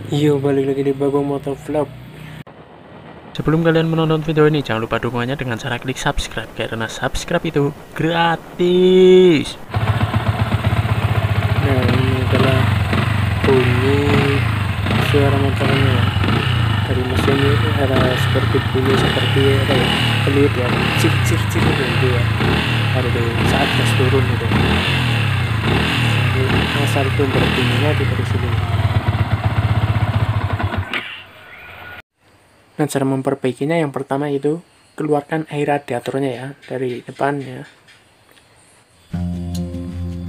Iya, balik lagi di Bagong Motor Vlog. Sebelum kalian menonton video ini, jangan lupa dukungannya dengan cara klik subscribe, karena subscribe itu gratis. Nah, ini adalah bunyi suara motornya. Dari mesin itu ada seperti bunyi seperti apa ya, peluit ya, cir cir cir gitu ya. Ada di saat gas turun gitu. Jadi asal sumber bunyinya dari sini. Nah, cara memperbaikinya yang pertama itu keluarkan air radiatornya ya dari depannya.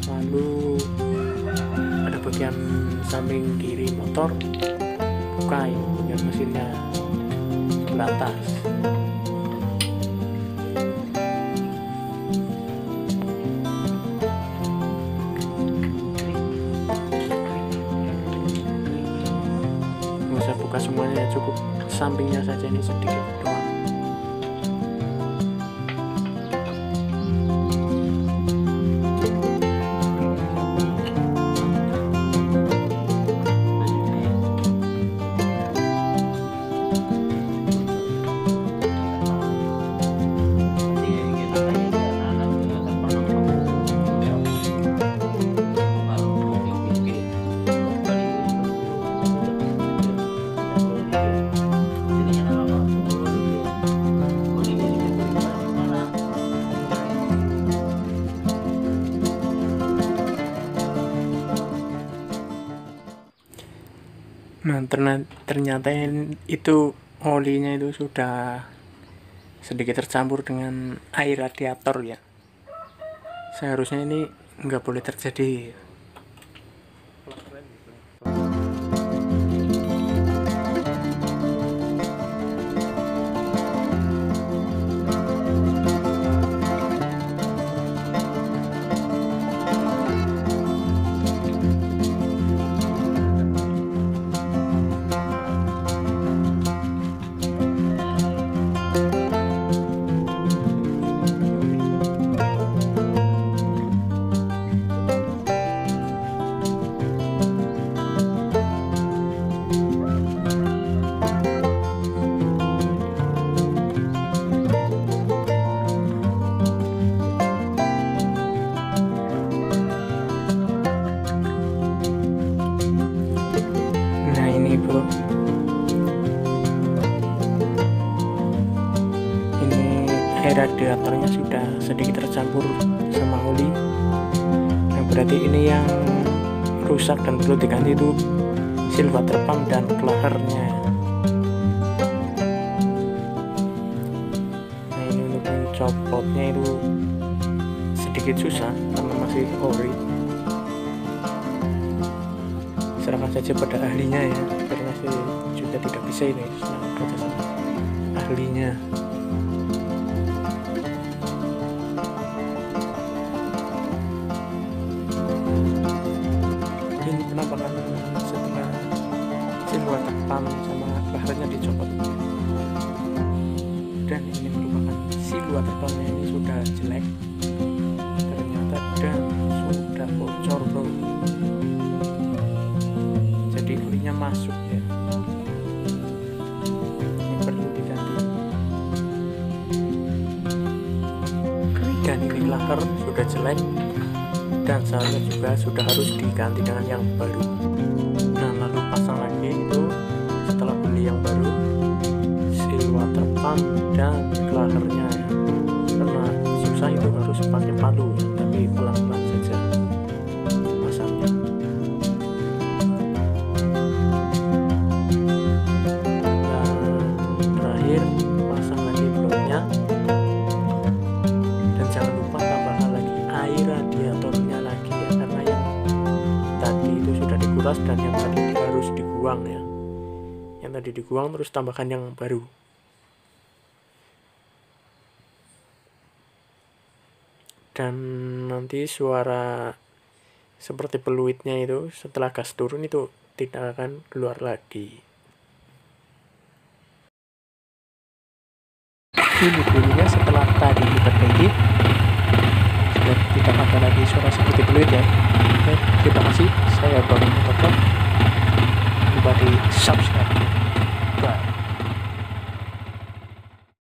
Lalu ada bagian samping kiri motor, buka ya bagian mesinnya sebelah atas. Nggak usah buka semuanya, cukup sampingnya saja, ini sedikit doang. Nah, ternyata itu olinya itu sudah sedikit tercampur dengan air radiator ya. Seharusnya ini nggak boleh terjadi. Nah, ini bro, ini air radiatornya sudah sedikit tercampur sama oli. Nah, berarti ini yang rusak dan perlu diganti itu seal water pump dan klahernya. Nah, ini untuk mencopotnya itu sedikit susah karena masih ori. Serahkan saja pada ahlinya ya, karena saya juga tidak bisa ini proses ahlinya. Ini penampakan setelah seal water pump sama bahannya dicopot, dan ini merupakan seal water pumpnya ini sudah jelek ternyata dan sudah bocor bro. Jadi olinya masuk ya, ini perlu diganti. Dan ini klaker sudah jelek dan seharusnya juga sudah harus diganti dengan yang baru. Nah, lalu pasang lagi itu setelah beli yang baru seal water pump dan klakernya ya. Karena susah itu harus pakai palu ya, tapi pelan-pelan saja pasangnya. Terakhir pasang lagi bloknya, dan jangan lupa tambahkan lagi air radiatornya lagi ya, karena yang tadi itu sudah dikuras dan yang tadi harus dibuang ya. Yang tadi dibuang terus tambahkan yang baru. Dan nanti suara seperti peluitnya itu setelah gas turun itu tidak akan keluar lagi. Ini bunyinya setelah tadi diperbaiki, sudah tidak ada lagi suara seperti peluit ya. Oke, terima kasih. Saya Bang Motor. di subscribe.